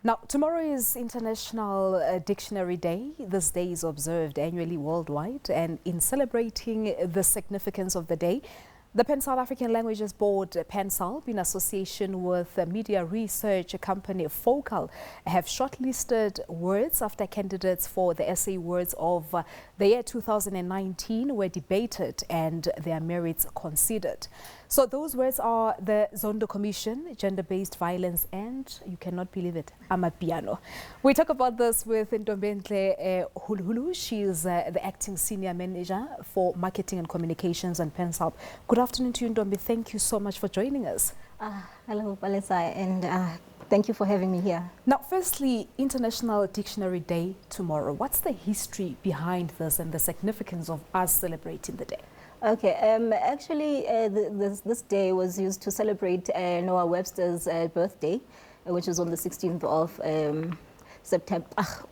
Now, tomorrow is International Dictionary Day. This day is observed annually worldwide, and in celebrating the significance of the day, the PanSALB African Languages Board, PanSALB, in association with media research company Focal, have shortlisted words after candidates for the SA Words of the year 2019 were debated and their merits considered. So those words are the Zondo Commission, gender-based violence, and you cannot believe it, Amapiano. We talk about this with Ntombentle Huluhulu. She is the acting senior manager for marketing and communications and PanSALB. Good afternoon to you, Ntombe. Thank you so much for joining us. Hello, Palesai, and thank you for having me here. Now, firstly, International Dictionary Day tomorrow. What's the history behind this and the significance of us celebrating the day? Okay, actually, this day was used to celebrate Noah Webster's birthday, which is on the 16th of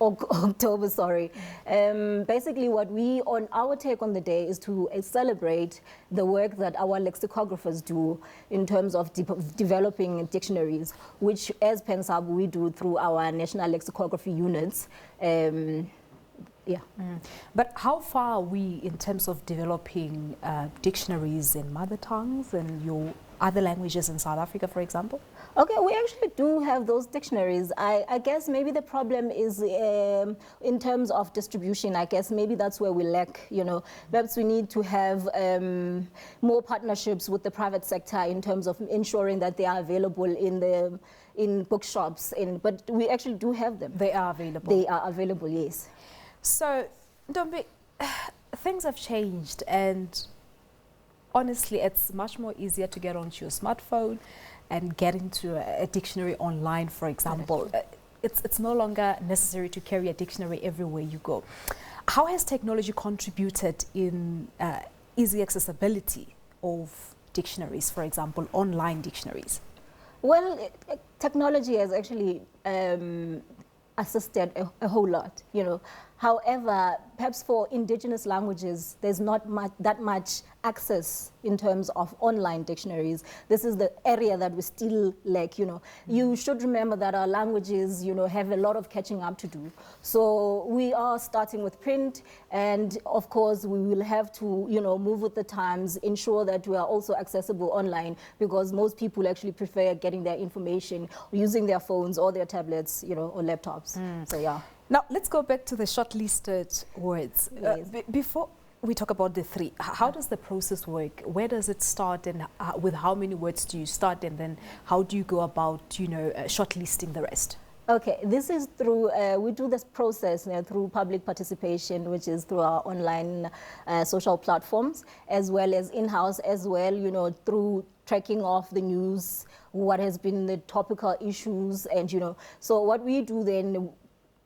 October, sorry. Basically, what we, on our take on the day, is to celebrate the work that our lexicographers do in terms of developing dictionaries, which as PanSALB we do through our national lexicography units. But how far are we in terms of developing dictionaries in mother tongues and your other languages in South Africa, for example? Okay, we actually do have those dictionaries. I guess maybe the problem is in terms of distribution. I guess maybe that's where we lack, you know. Perhaps we need to have more partnerships with the private sector in terms of ensuring that they are available in bookshops. But we actually do have them. They are available? They are available, yes. So, Ntombe, things have changed, and honestly, it's much more easier to get onto your smartphone and get into a dictionary online, for example. It's no longer necessary to carry a dictionary everywhere you go. How has technology contributed in easy accessibility of dictionaries, for example, online dictionaries? Well, technology has actually assisted a whole lot, you know. However, perhaps for indigenous languages, there's not that much access in terms of online dictionaries. This is the area that we still lack, you know. You should remember that our languages, you know, have a lot of catching up to do. So we are starting with print, and of course we will have to, you know, move with the times, ensure that we are also accessible online, because most people actually prefer getting their information using their phones or their tablets, you know, or laptops. So yeah. Now, let's go back to the shortlisted words. Yes. Before we talk about the three, how does the process work? Where does it start, and with how many words do you start, and then how do you go about, you know, shortlisting the rest? Okay, this is through, we do this process through public participation, which is through our online social platforms, as well as in-house as well, you know, through tracking of the news, what has been the topical issues, and, you know, so what we do then,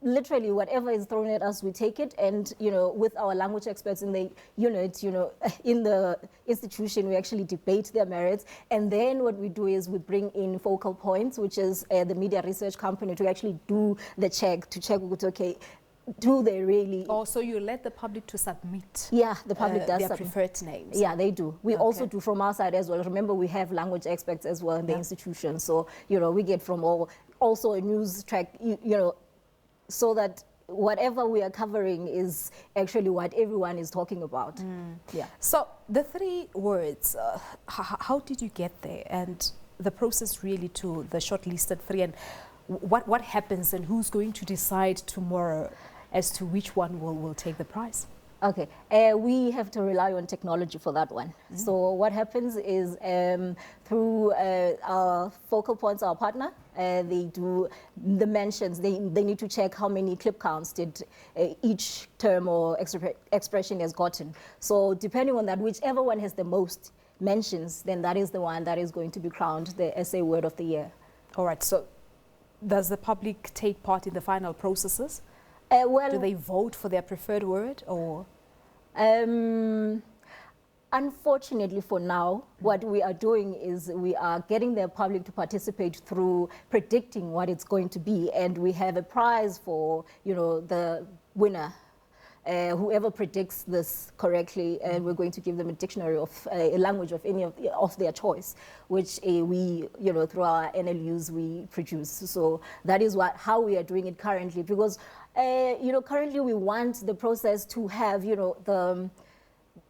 literally whatever is thrown at us, we take it, and, you know, with our language experts in the unit, you know, in the institution, we actually debate their merits. And then what we do is we bring in Focal Points, which is the media research company, to actually do the check, to check, okay, do they really? Oh, so you let the public to submit? Yeah, the public does their submit preferred names. Yeah, they do. We also do from our side as well. Remember, we have language experts as well in the institution. So, you know, we get from also a news track, you know, so that whatever we are covering is actually what everyone is talking about. Yeah. So the three words, how did you get there, and the process really to the shortlisted three, and what happens, and who's going to decide tomorrow as to which one will take the prize? Okay, we have to rely on technology for that one. So what happens is through our Focal Points, our partner, they do the mentions. They need to check how many clip counts did each term or expression has gotten. So depending on that, whichever one has the most mentions, then that is the one that is going to be crowned the SA Word of the Year. All right, so does the public take part in the final processes? Well, do they vote for their preferred word, or? Unfortunately for now, what we are doing is we are getting the public to participate through predicting what it's going to be, and we have a prize for, you know, the winner. whoever predicts this correctly, and we're going to give them a dictionary of a language of any of their choice, which we, through our NLUs we produce. So that is how we are doing it currently, because currently we want the process to have, the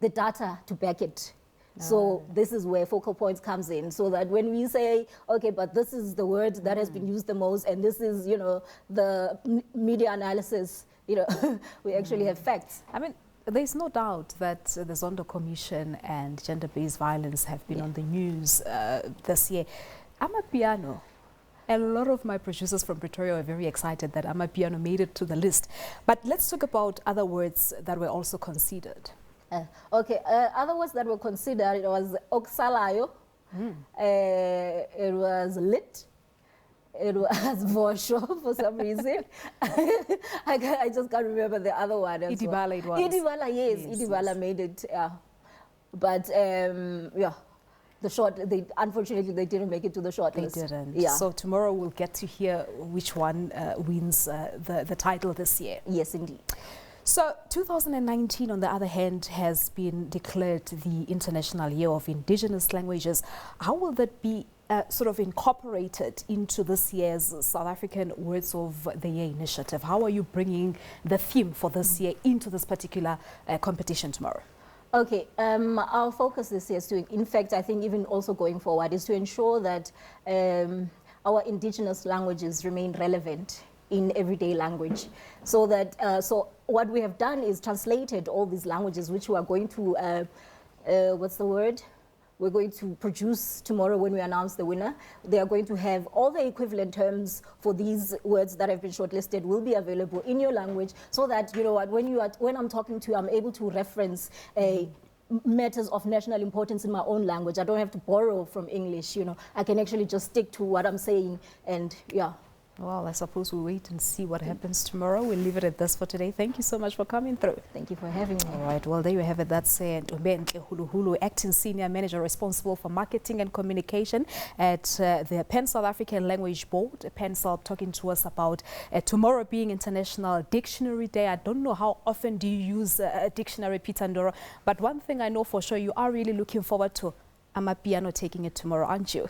data to back it. So this is where focal points comes in, so that when we say, okay, but this is the word that has been used the most, and this is, the media analysis, we actually have facts. I mean, there's no doubt that the Zondo Commission and gender-based violence have been on the news this year. Amapiano. A lot of my producers from Pretoria were very excited that Amapiano made it to the list. But let's talk about other words that were also considered. Other words that were considered, it was oksalayo, it was lit, it was vosho for some reason. I just can't remember the other one. Idibala it was. Idibala, yes, Idibala made it. But unfortunately they didn't make it to the short list. They didn't. Yeah. So tomorrow we'll get to hear which one wins the title this year. Yes, indeed. So 2019, on the other hand, has been declared the International Year of Indigenous Languages. How will that be sort of incorporated into this year's South African Words of the Year initiative? How are you bringing the theme for this year into this particular competition tomorrow? Okay, our focus this year is to, in fact, I think even also going forward, is to ensure that our indigenous languages remain relevant in everyday language, so that so what we have done is translated all these languages, which we are going to we're going to produce tomorrow when we announce the winner. They are going to have all the equivalent terms for these words that have been shortlisted will be available in your language, so that when I'm talking to you, I'm able to reference matters of national importance in my own language. I don't have to borrow from English. I can actually just stick to what I'm saying, and yeah. Well, I suppose we'll wait and see what happens tomorrow. We'll leave it at this for today. Thank you so much for coming through. Thank you for having me. All right, well, there you have it. That's Ntombentle Huluhulu, Acting Senior Manager responsible for marketing and communication at the Pan-South African Language Board, PanSALB, talking to us about tomorrow being International Dictionary Day. I don't know how often do you use a dictionary, Peter Ndoro, but one thing I know for sure, you are really looking forward to Amapiano taking it tomorrow, aren't you?